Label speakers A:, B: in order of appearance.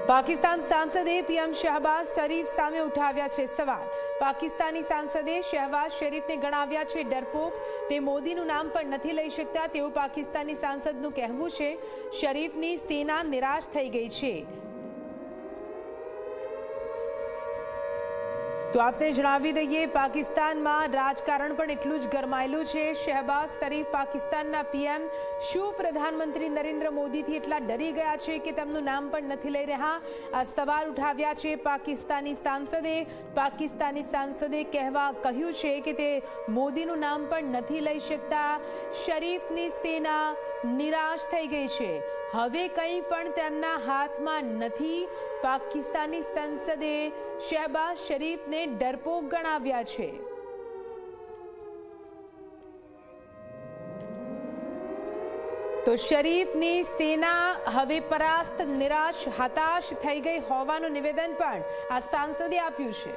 A: Pakistan સાંસદે PM Shehbaz શરીફ સામે ઉઠાવ્યા છે સવાલ। પાકિસ્તાની સાંસદે શહબાઝ શરીફને ગણાવ્યા છે ડરપોક। તે મોદીનું નામ પણ નથી લઈ શકતા તેવું પાકિસ્તાની સાંસદનું કહેવું છે। શરીફની સેના નિરાશ થઈ ગઈ છે। તો આપને જણાવી દઈએ, પાકિસ્તાનમાં રાજકારણ પણ એટલું જ ગરમાયેલું છે। શહબાઝ શરીફ પાકિસ્તાનના પીએમ શું પ્રધાનમંત્રી નરેન્દ્ર મોદીથી એટલા ડરી ગયા છે કે તેમનું નામ પણ નથી લઈ રહ્યા? આ સવાલ ઉઠાવ્યા છે પાકિસ્તાની સાંસદે। પાકિસ્તાની સાંસદે કહ્યું છે કે તે મોદીનું નામ પણ નથી લઈ શકતા। શરીફની સેના નિરાશ થઈ ગઈ છે। હવે કંઈ પણ તેમના હાથમાં નથી। પાકિસ્તાની સંસદે શહબાઝ શરીફને ડરપોક ગણાવ્યા છે। તો શરીફની સેના હવે પરાસ્ત, નિરાશ, હતાશ થઈ ગઈ હોવાનું નિવેદન પણ આ સાંસદે આપ્યું છે।